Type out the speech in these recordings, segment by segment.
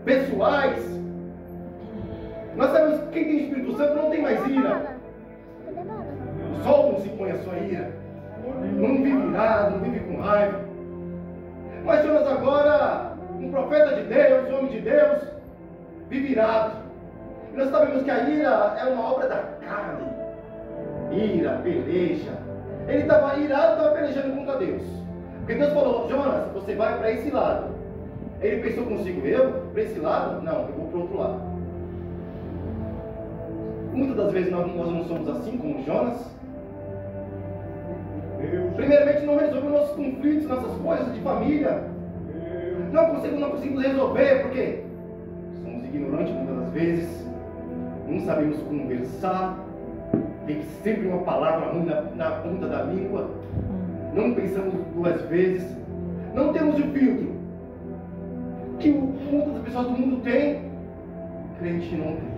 pessoais. Nós sabemos que quem tem Espírito Santo não tem mais ira. O sol não se põe a sua ira. Não vive irado, não vive com raiva. Mas Jonas agora, um profeta de Deus, um homem de Deus, vive irado. E nós sabemos que a ira é uma obra da carne. Ira, peleja. Ele estava irado, estava pelejando contra Deus. Porque Deus falou: Jonas, você vai para esse lado. Ele pensou consigo: eu? Para esse lado? Não, eu vou para o outro lado. Muitas das vezes nós não somos assim como Jonas. Primeiramente, não resolvemos nossos conflitos, nossas coisas de família. Não conseguimos resolver porque somos ignorantes muitas das vezes. Não sabemos conversar. Tem sempre uma palavra ruim na ponta da língua. Não pensamos duas vezes. Não temos o filtro que muitas pessoas do mundo têm. Crente não tem.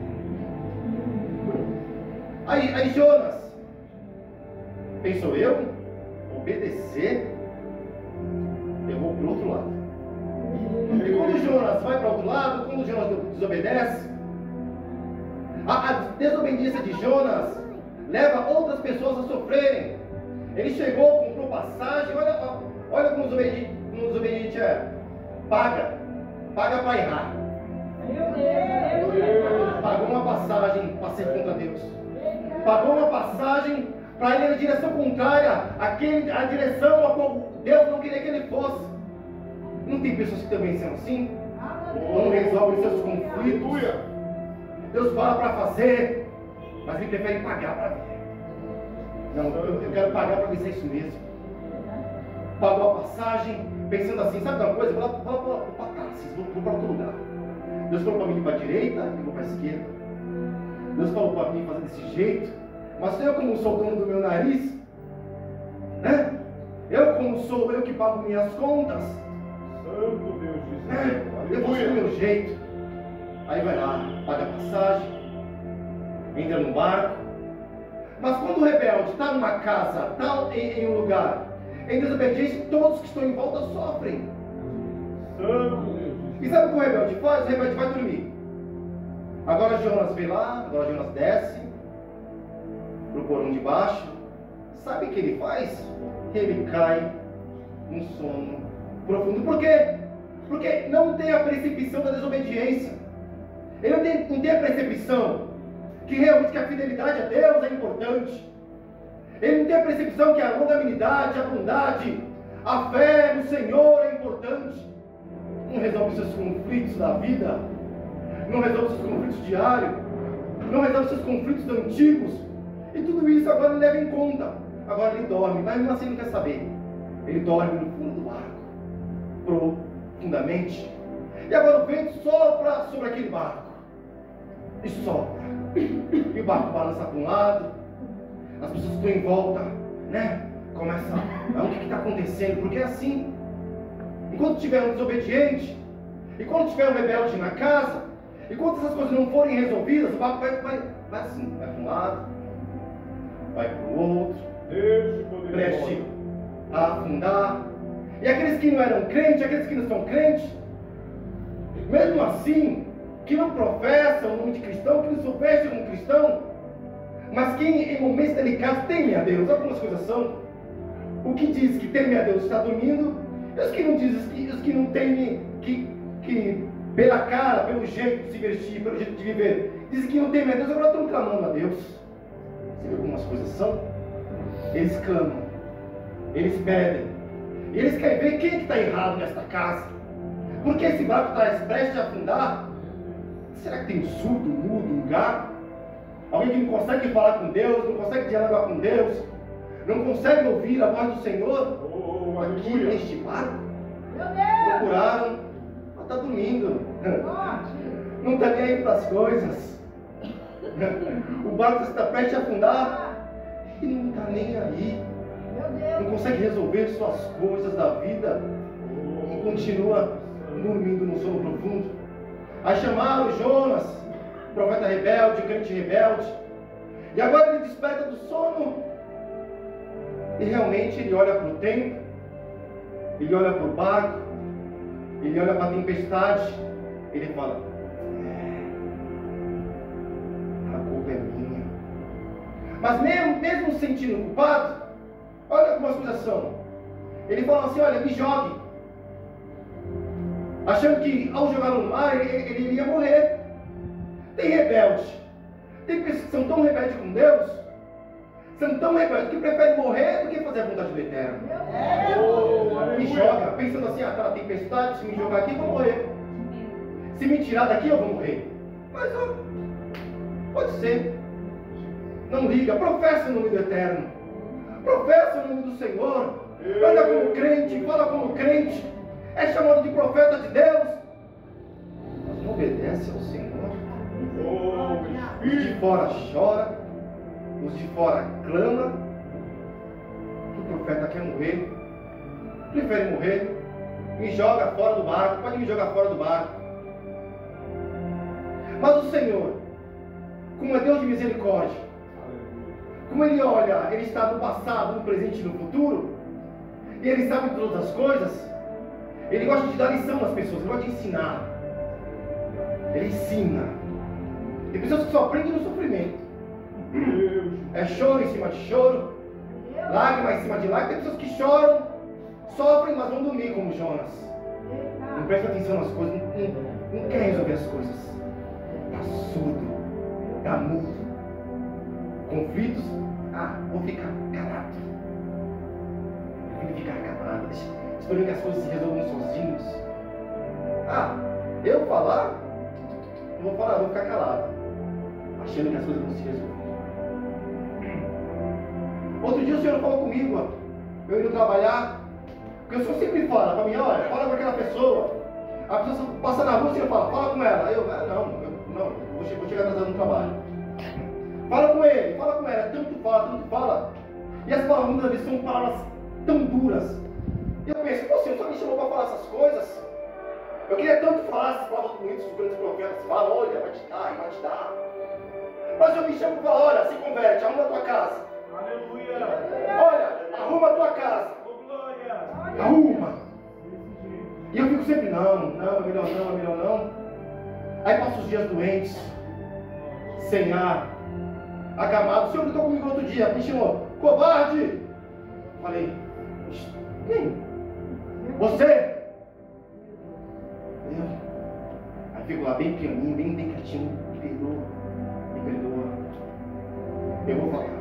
Aí Jonas pensou: eu obedecer, eu vou para o outro lado. E quando Jonas vai para o outro lado, quando Jonas desobedece, a desobediência de Jonas leva outras pessoas a sofrerem. Ele chegou, comprou passagem. Olha como o desobediente é. Paga para errar. Pagou uma passagem para ser contra Deus. Pagou uma passagem para ir na direção contrária à direção a qual Deus não queria que ele fosse. Não tem pessoas que também são assim? Não resolvem seus conflitos. Deus fala para fazer, mas ele prefere pagar para ver. Não, eu quero pagar para ver se é isso mesmo. Pagou a passagem, pensando assim: sabe uma coisa? Vou para Tarsis, vou para outro lugar. Deus falou para mim ir para a direita, eu vou para a esquerda. Deus falou para mim fazer desse jeito, mas eu, como sou dono do meu nariz, né? Eu que pago minhas contas. Santo Deus de Israel. Eu vou do meu jeito. Aí vai lá, paga a passagem, entra no barco. Mas quando o rebelde está numa casa, está em um lugar, em desobediência, todos que estão em volta sofrem. Santo Deus. E sabe o que o rebelde faz? O rebelde vai dormir. Agora Jonas vem lá, agora Jonas desce para o porão de baixo. Sabe o que ele faz? Ele cai num sono profundo. Por quê? Porque não tem a percepção da desobediência. Ele não tem a percepção que realmente a fidelidade a Deus é importante. Ele não tem a percepção que a longanimidade, a bondade, a fé no Senhor é importante. Não resolve seus conflitos da vida, não resolve seus conflitos diários, não resolve seus conflitos antigos. E tudo isso agora ele leva em conta. Agora ele dorme, mas mesmo assim não quer saber. Ele dorme no fundo do barco, profundamente. E agora o vento sopra sobre aquele barco. E sopra. E o barco balança para um lado. As pessoas que estão em volta, né? Começam o que está acontecendo? Porque é assim. Enquanto tiver um desobediente, enquanto tiver um rebelde na casa, enquanto essas coisas não forem resolvidas, o barco vai assim, vai para um lado, vai para o outro, preste a afundar. E aqueles que não eram crentes, aqueles que não são crentes, mesmo assim, que não professam o nome de cristão, que não se vestem como cristão, mas que em momentos delicados temem a Deus. Algumas coisas são. O que diz que teme a Deus está dormindo, e os que não dizem, os que não temem, que pela cara, pelo jeito de se vestir, pelo jeito de viver, dizem que não temem a Deus, agora estão clamando a Deus. Você vê algumas coisas são? Eles clamam, eles pedem, e eles querem ver quem que está errado nesta casa. Porque esse barco está prestes a afundar. Será que tem surdo, mudo, um gato? Alguém que não consegue falar com Deus, não consegue dialogar com Deus, não consegue ouvir a voz do Senhor? Aqui neste barco? Procuraram, mas está dormindo. Não está nem aí para as coisas. O barco está prestes a afundar e não está nem aí. Não consegue resolver suas coisas da vida e continua dormindo no sono profundo. Aí chamaram Jonas, profeta rebelde, crente rebelde, e agora ele desperta do sono e realmente ele olha para o tempo, ele olha para o barco, ele olha para a tempestade, ele fala: a culpa é minha. Mas mesmo sentindo culpado, olha como as coisas são. Ele fala assim: olha, me jogue. Achando que ao jogar no mar ele iria morrer. Tem rebelde. Tem pessoas que são tão rebeldes com Deus, são tão rebeldes que preferem morrer do que fazer a vontade do Eterno. Me joga, pensando assim: tá na tempestade, se me jogar aqui eu vou morrer. Se me tirar daqui eu vou morrer. Mas pode ser. Não liga, professa o nome do Eterno. Professa o nome do Senhor. Anda como crente, fala como crente. É chamado de profeta de Deus. Mas não obedece ao Senhor. Os de fora choram, os de fora clamam. O profeta quer morrer, prefere morrer. Me joga fora do barco, pode me jogar fora do barco. Mas o Senhor, como é Deus de misericórdia, como Ele olha, Ele está no passado, no presente e no futuro, e Ele sabe de todas as coisas, Ele gosta de dar lição às pessoas, Ele gosta de ensinar. Ele ensina. Tem pessoas que só aprendem no sofrimento. É choro em cima de choro, lágrima em cima de lágrima. Tem pessoas que choram, sofrem, mas vão dormir como Jonas. Não presta atenção nas coisas, não quer resolver as coisas. Está surdo, está mudo. Conflitos, vou ficar calado. Eu vou ficar calado, esperando que as coisas se resolvam sozinhos. Eu falar, não vou falar, vou ficar calado, achando que as coisas vão se resolver. Outro dia o Senhor falou comigo, eu indo trabalhar, porque o Senhor sempre fala para mim: olha, fala para aquela pessoa. A pessoa passa na rua, o Senhor fala com ela. Eu vou chegar atrasado no trabalho. Fala com ele, fala com ela, tanto fala. E as palavras muitas vezes são palavras tão duras. E eu penso: o Senhor só me chamou para falar essas coisas. Eu queria tanto falar essas palavras bonitas, os grandes profetas falam: olha, vai te dar. Mas eu me chamo para falar: olha, se converte, arruma a tua casa. Aleluia. Olha, arruma a tua casa. Glória. Arruma. E eu fico sempre: não, é melhor não. Aí passo os dias doentes, sem ar, acamado. O Senhor gritou comigo outro dia, me chamou: covarde. Falei: quem? Você? Aí fico lá bem pianinho, bem quietinho. Me perdoa. Eu vou falar.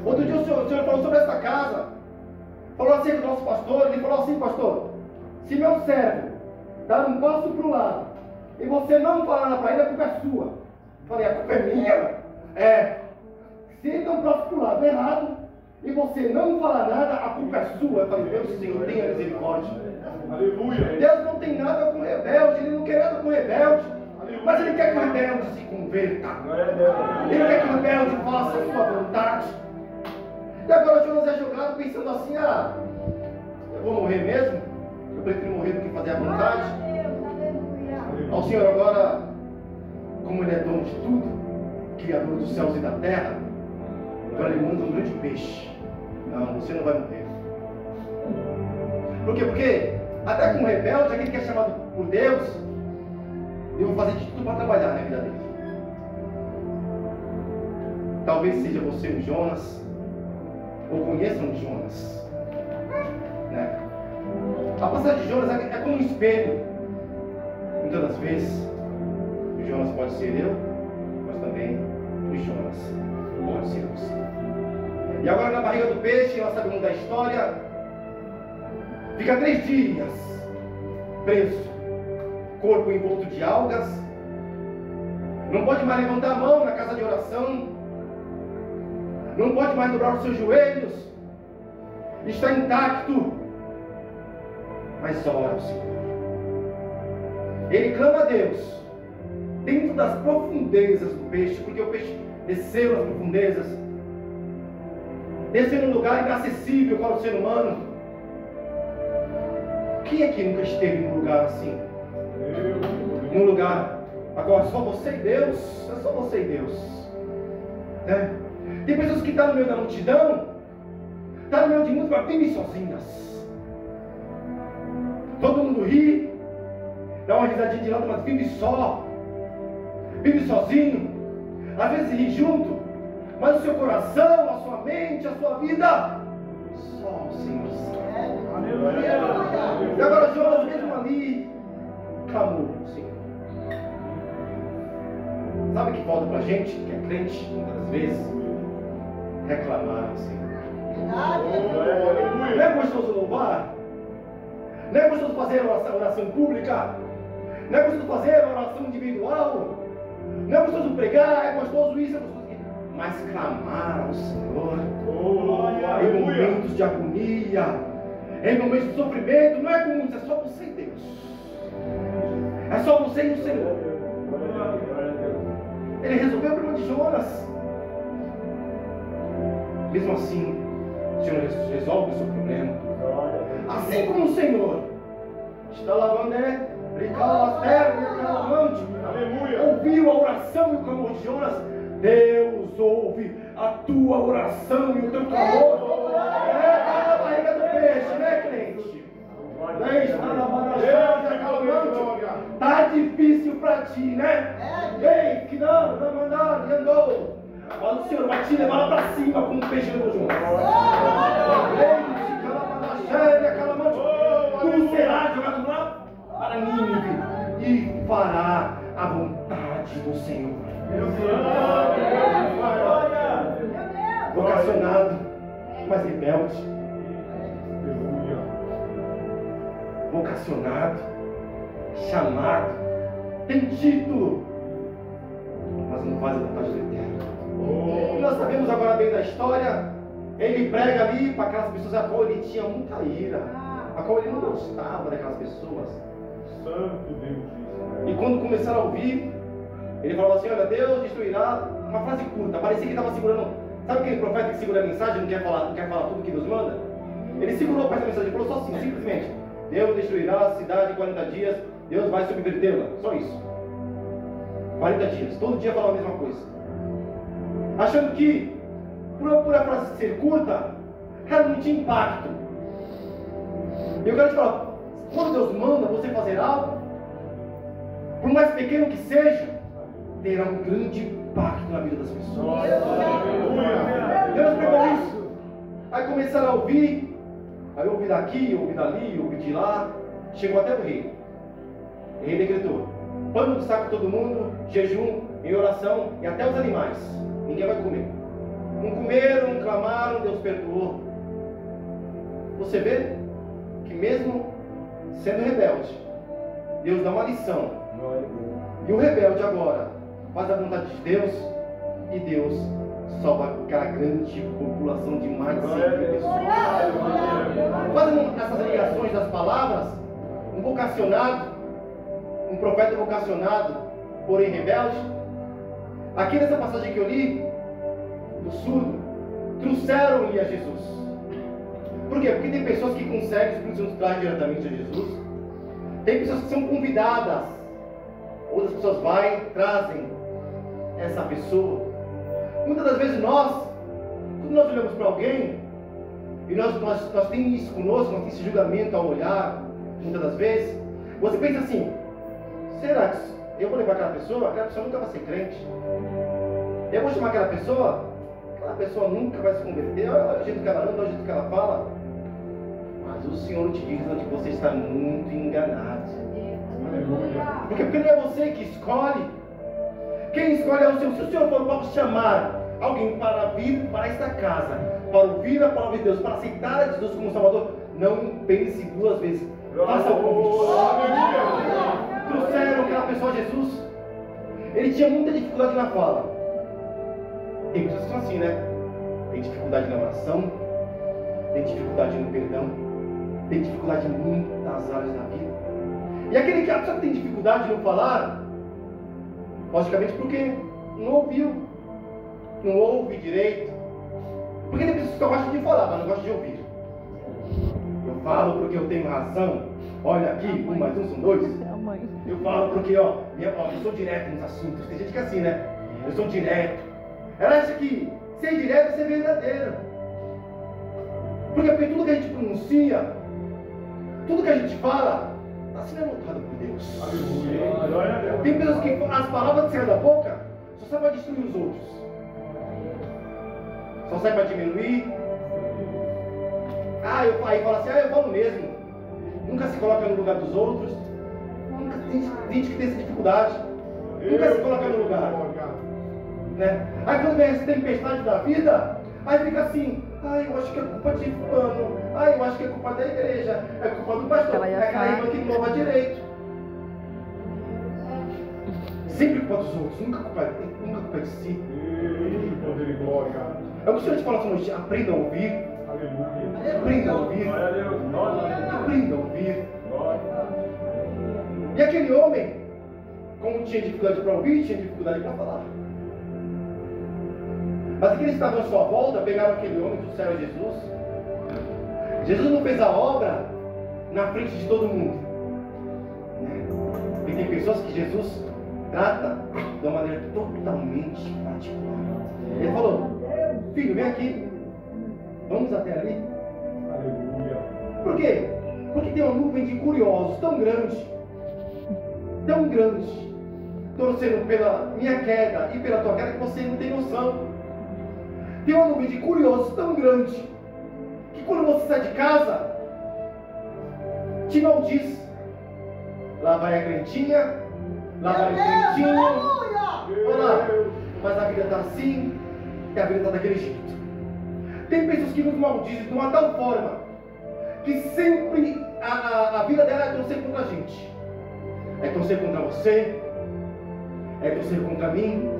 Outro dia o senhor falou sobre essa casa. Falou assim do nosso pastor. Ele falou assim: pastor, se meu servo dar um passo para o lado e você não falar nada para ele, a culpa é sua. Falei: a culpa é minha? Se ele dá um passo para o lado errado e você não falar nada, a culpa é sua. Eu falei: Deus, Senhor, tenha misericórdia. Aleluia. Deus não tem nada com rebelde, Ele não quer nada com rebelde. Mas Ele quer que o rebelde se converta. Ele quer que o rebelde faça a sua vontade. E agora Jonas é jogado pensando assim: eu vou morrer mesmo? Eu prefiro morrer do que fazer a vontade. Ao Senhor agora, como Ele é dono de tudo, Criador dos céus e da terra, agora Ele manda um grande peixe. Não, você não vai morrer. Por quê? Porque até como rebelde, aquele que é chamado por Deus, eu vou fazer de tudo para trabalhar na vida dele. Talvez seja você um Jonas, ou conheça um Jonas, né? A passagem de Jonas é como um espelho. Muitas das vezes o Jonas pode ser eu, mas também o Jonas pode ser você. E agora na barriga do peixe, nós sabemos da história, fica 3 dias preso, corpo envolto de algas, não pode mais levantar a mão na casa de oração, não pode mais dobrar os seus joelhos, está intacto, mas ora ao Senhor. Ele clama a Deus dentro das profundezas do peixe, porque o peixe desceu nas profundezas, desceu num lugar inacessível para o ser humano. Quem aqui nunca esteve num lugar assim? Num lugar, agora só você e Deus, é só você e Deus, né? Tem pessoas que estão no meio da multidão, estão no meio de mundo, mas bem sozinhas. Todo mundo ri, dá uma risadinha de lado, mas vive só, vive sozinho, às vezes ri junto, mas o seu coração, a sua mente, a sua vida, só o Senhor sabe. Aleluia. E agora Jonas mesmo ali clamou ao Senhor. Sabe o que falta pra gente, que é crente, muitas das vezes? Reclamar ao Senhor. Não é gostoso louvar? Não é gostoso fazer oração pública? Não é gostoso fazer oração individual? Não é gostoso pregar? É gostoso isso, é gostoso isso. Mas clamar ao Senhor em momentos de agonia, em momentos de sofrimento, não é comum, é só você e Deus. É só você e o Senhor. Ele resolveu o problema de Jonas. Mesmo assim, o Senhor resolve o seu problema. Assim como o Senhor está lavando, ouviu a oração e o clamor de Jonas, Deus ouve a tua oração e o teu clamor. Está na barriga do peixe, né, crente? Está difícil para ti, né? Ei, que não mandar, andou. Mas o Senhor vai te levar lá para cima como um peixe no Jonas. Tu será jogado lá para Nínive e fará a vontade do Senhor. Vocacionado, mas rebelde. Vocacionado, chamado, tem título, mas não faz a vontade do Eterno. E nós sabemos agora bem da história. Ele prega ali para aquelas pessoas a qual ele tinha muita ira, a qual ele não gostava daquelas pessoas. Santo Deus. E quando começaram a ouvir, ele falava assim: olha, Deus destruirá. Uma frase curta, parecia que ele estava segurando. Sabe aquele profeta que segura a mensagem, não quer falar tudo que Deus manda? Ele segurou para essa mensagem e falou só assim, simplesmente: Deus destruirá a cidade em 40 dias, Deus vai subvertê-la. Só isso. 40 dias, todo dia falava a mesma coisa. Achando que, por a frase ser curta, ela não tinha impacto. E eu quero te falar, quando Deus manda você fazer algo, por mais pequeno que seja, terá um grande impacto na vida das pessoas. Deus pegou isso. Aí começaram a ouvir. Aí ouvi daqui, ouvi dali, ouvi de lá. Chegou até o rei. O rei decretou: pano do saco todo mundo, jejum, em oração, e até os animais. Ninguém vai comer. Não comeram, não clamaram, Deus perdoou. Você vê que mesmo sendo rebelde, Deus dá uma lição. E o rebelde agora faz a vontade de Deus, e Deus salva aquela grande população de mais de 100 mil pessoas. Fazendo essas ligações das palavras, um vocacionado, um profeta vocacionado, porém rebelde, aqui nessa passagem que eu li, do surdo, trouxeram-lhe a Jesus. Por quê? Porque tem pessoas que conseguem, os Espírito Santo traz diretamente a Jesus. Tem pessoas que são convidadas, outras pessoas vão e trazem essa pessoa. Muitas das vezes quando nós olhamos para alguém, e nós temos isso conosco, nós temos esse julgamento ao olhar, muitas das vezes, você pensa assim: será que eu vou levar aquela pessoa nunca vai ser crente? Eu vou chamar aquela pessoa nunca vai se converter, olha o jeito que ela anda, olha o jeito que ela fala. Mas o Senhor te diz onde você está muito enganado. Porque não é você que escolhe. Quem escolhe é o Senhor. Se o Senhor for para chamar alguém para vir para esta casa, para ouvir a palavra de Deus, para aceitar a Jesus como Salvador, não pense duas vezes. Faça o convite. Trouxeram aquela pessoa a Jesus. Ele tinha muita dificuldade na fala. Tem pessoas que são assim, né? Tem dificuldade na oração, tem dificuldade no perdão, tem dificuldade em muitas áreas da vida. E aquele que a pessoa que tem dificuldade no falar, logicamente porque não ouviu, não ouve direito. Porque tem pessoas que gostam de falar, mas não gostam de ouvir. Eu falo porque eu tenho razão. Olha aqui, 1 mais 1 são 2. Eu falo porque, eu sou direto nos assuntos. Tem gente que é assim, né? Eu sou direto. Ela acha que ser direto é ser verdadeiro. Porque tudo que a gente pronuncia, tudo que a gente fala, está sendo anotado por Deus. Aleluia. Tem pessoas que as palavras que saem da boca só saem para destruir os outros. Só sai para diminuir. Aí fala assim, eu falo mesmo. Nunca se coloca no lugar dos outros. Nunca tem gente que tem essa dificuldade. Nunca se coloca no lugar. Né? Aí quando vem essa tempestade da vida, aí fica assim, eu acho que é culpa de fulano, eu acho que é culpa da igreja, é culpa do pastor, é aquela irmã que não louva direito. Sempre culpa dos outros, nunca culpa de si. Poder e glória. É o que o Senhor te fala essa noite, aprenda a ouvir. Aleluia. Aprenda a ouvir. Glória a Deus. Aprenda a ouvir. Glória. E aquele homem, como tinha dificuldade para ouvir, tinha dificuldade para falar. Mas aqueles que estavam à sua volta pegaram aquele homem e trouxeram a Jesus. Jesus não fez a obra na frente de todo mundo. E tem pessoas que Jesus trata de uma maneira totalmente particular. Ele falou, filho, vem aqui. Vamos até ali. Aleluia. Por quê? Porque tem uma nuvem de curiosos tão grande, torcendo pela minha queda e pela tua queda, que você não tem noção. Tem uma nuvem de curiosos tão grande, que quando você sai de casa, te maldiz. Lá vai a crentinha, lá vai o crentinho. Olha lá, mas a vida está assim, e a vida está daquele jeito. Tem pessoas que nos maldizem de uma tal forma, que sempre a vida dela é torcer contra a gente. É torcer contra você, é torcer contra mim,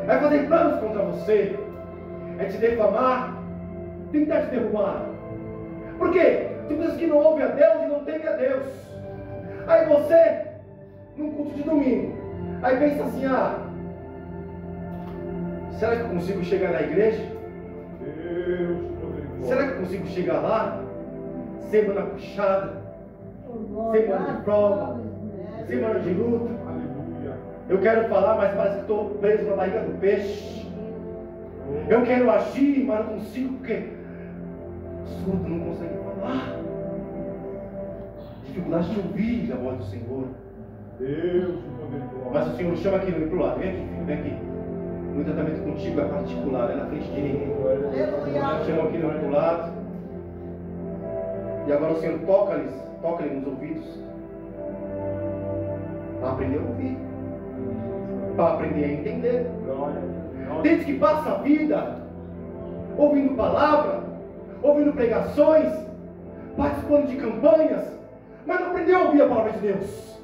é fazer planos contra você, é te defamar, tentar te derrubar. Por quê? Tem pessoas que não ouvem a Deus e não temem a Deus. Aí você, num culto de domingo, aí pensa assim, será que eu consigo chegar na igreja? Deus, poder e glória. Será que eu consigo chegar lá? Semana puxada, semana de prova, semana de luta. Aleluia. Eu quero falar, mas parece que estou preso na barriga do peixe. Eu quero agir, mas não consigo, porque surdo não consegue falar. Dificuldade de ouvir a voz do Senhor. Deus, poder e glória. Mas o Senhor chama aqui no lado. Vem aqui, filho, vem aqui. O tratamento contigo é particular, é na frente de ninguém. Chama aqui no lado. E agora o Senhor toca-lhe nos ouvidos. Para aprender a ouvir. Para aprender a entender. Glória. Desde que passa a vida ouvindo palavra, ouvindo pregações, participando de campanhas, mas não aprendeu a ouvir a palavra de Deus.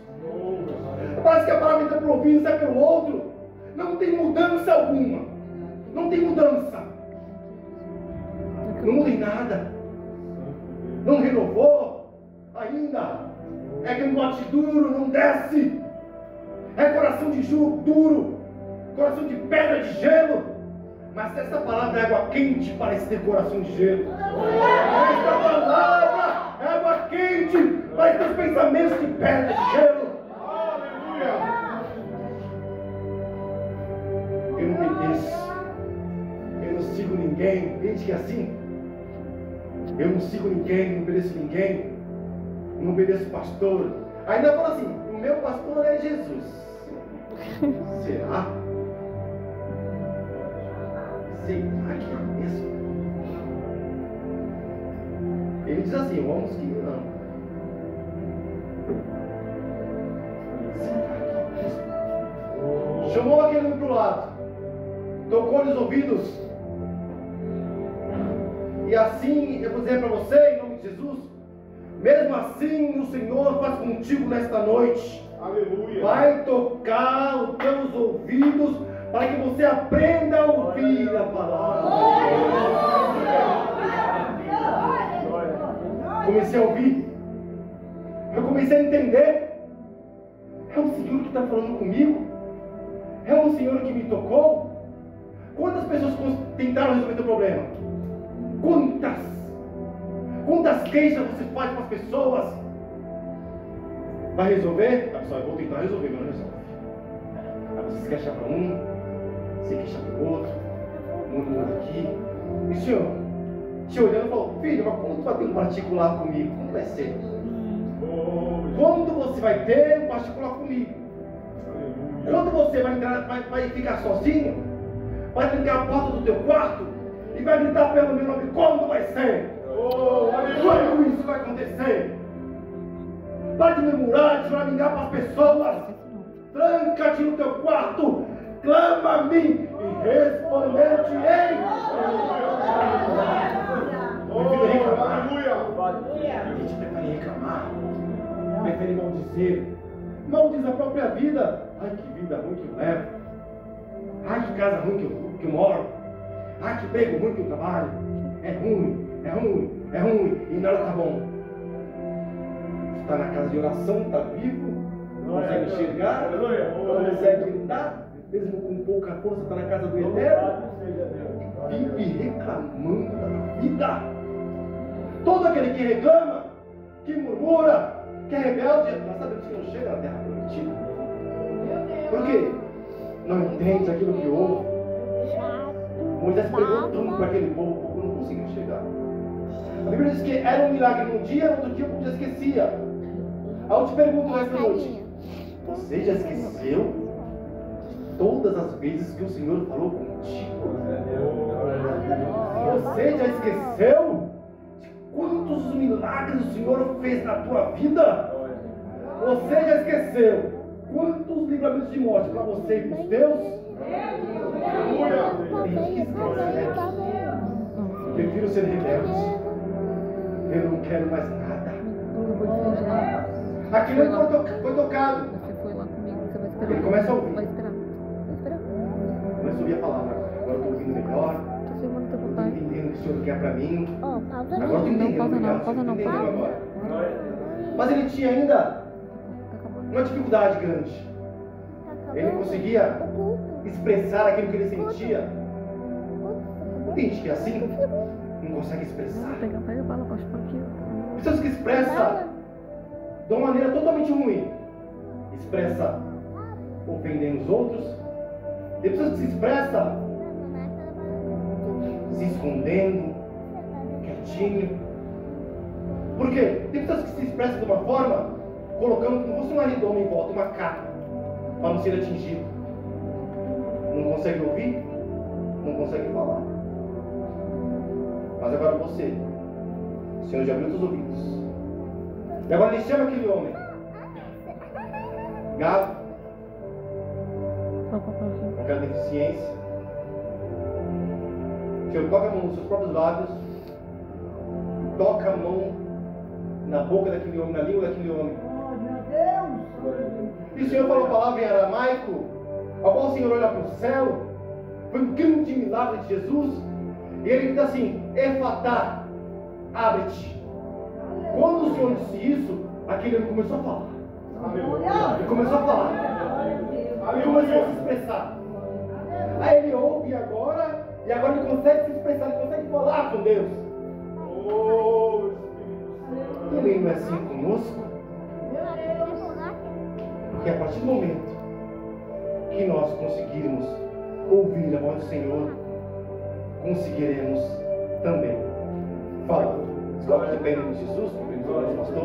Parece que a palavra entra pelo ouvido e sai pelo outro. Não tem mudança alguma. Não tem mudança. Não muda em nada. Não renovou ainda. É cangote duro, não desce. É coração de jugo duro. Coração de pedra de gelo. Mas essa palavra é água quente, parece ter coração de gelo. Essa palavra é água quente, parece ter os pensamentos de pedra de gelo. Aleluia. Eu não obedeço. Eu não sigo ninguém. Desde que assim, eu não sigo ninguém, não obedeço ninguém. Não obedeço pastor. Ainda fala assim, o meu pastor é Jesus. Será? Será que é mesmo? Ele diz assim, eu amo os que me amam. Será que é mesmo? Chamou aquele homem para o lado, tocou-lhe os ouvidos, e assim eu vou dizer para você, em nome de Jesus, mesmo assim o Senhor faz contigo nesta noite. Aleluia. Vai tocar os teus ouvidos para que você aprenda a ouvir a palavra. Comecei a ouvir. Eu comecei a entender. É o Senhor que está falando comigo. É o Senhor que me tocou. Quantas pessoas tentaram resolver teu problema? Quantas queixas você faz para as pessoas? Vai resolver? A pessoa, eu vou tentar resolver, mas não resolve. Aí você se queixa para um, se queixa para o outro, um aqui. E o Senhor, te olhando, falou, filho, mas como tu vai ter um particular comigo? Como vai ser? Quando você vai ter um particular comigo, Aleluia. quando você vai entrar, vai ficar sozinho, vai trancar a porta do teu quarto e vai gritar pelo meu nome, quando vai ser? Oh, aleluia. Quando isso vai acontecer? Para de murmurar, de choramingar para as pessoas. Tranca-te no teu quarto, clama a mim e responder-te-ei. Prefiro reclamar. A gente prefere reclamar, prefere maldizer. Maldiz a própria vida. Ai, que vida ruim que eu levo. Ai, que casa ruim que eu moro. Ai, que emprego ruim que eu trabalho. É ruim, é ruim, é ruim. E nada tá bom. Você está na casa de oração, está vivo, não consegue enxergar, não consegue gritar, mesmo com pouca força, está na casa do Eterno. Vive reclamando da vida. Todo aquele que reclama, que murmura, que é rebelde, nós sabemos que não chega na terra prometida. Por quê? Não entende aquilo que ouve. Moisés pregou tanto para aquele povo, o povo não conseguiu chegar. A Bíblia diz que era um milagre num dia, no outro dia o povo já esquecia. Aí eu te pergunto nessa noite: você já esqueceu de todas as vezes que o Senhor falou contigo? Você já esqueceu de quantos milagres o Senhor fez na tua vida? Você já esqueceu quantos livramentos de morte para você e para os teus? Tem gente que esquece, né? Prefiro ser rebelde. Eu não quero mais nada. Aquilo foi tocado. Você foi lá comigo, você vai esperar. Ele começa a ouvir. Vai esperar. Vai esperar. Começa a ouvir a palavra. Agora eu estou ouvindo melhor. Tô filmando teu Estou papai. entendendo o que o Senhor quer para mim. Ó, pausa Agora eu não. estou entendendo. pausa não, obrigado, pausa não, estou entendendo pausa. agora. Mas ele tinha ainda Tá acabando. uma dificuldade grande. Ele não conseguia expressar aquilo que ele sentia. Tem gente que é assim, não consegue expressar. Pega a bala, pode pôr aqui. Pessoas que expressam de uma maneira totalmente ruim. Expressa ofendendo os outros. Tem pessoas que se expressam se escondendo, quietinho. Por quê? Tem pessoas que se expressam de uma forma, colocando como se fosse uma redoma em volta, uma capa, para não ser atingido. Não consegue ouvir, não consegue falar. Mas agora você, o Senhor já abriu os ouvidos. E agora ele chama aquele homem, gago, com aquela deficiência. O Senhor toca a mão nos seus próprios lábios, toca a mão na boca daquele homem, na língua daquele homem. E o Senhor falou a palavra em aramaico, ao qual o Senhor olha para o céu. Foi um grande milagre de Jesus. E ele diz assim: Efatá, abre-te. Quando o Senhor disse isso, aquele homem começou a falar. Ele começou a falar. Ele começou a se expressar. Aí ele ouve agora, e agora ele consegue se expressar, ele consegue falar com Deus. Também não é assim conosco? Porque a partir do momento que nós conseguirmos ouvir a voz do Senhor, conseguiremos também falar. Escolhe que bem de Jesus, que bem do pastor.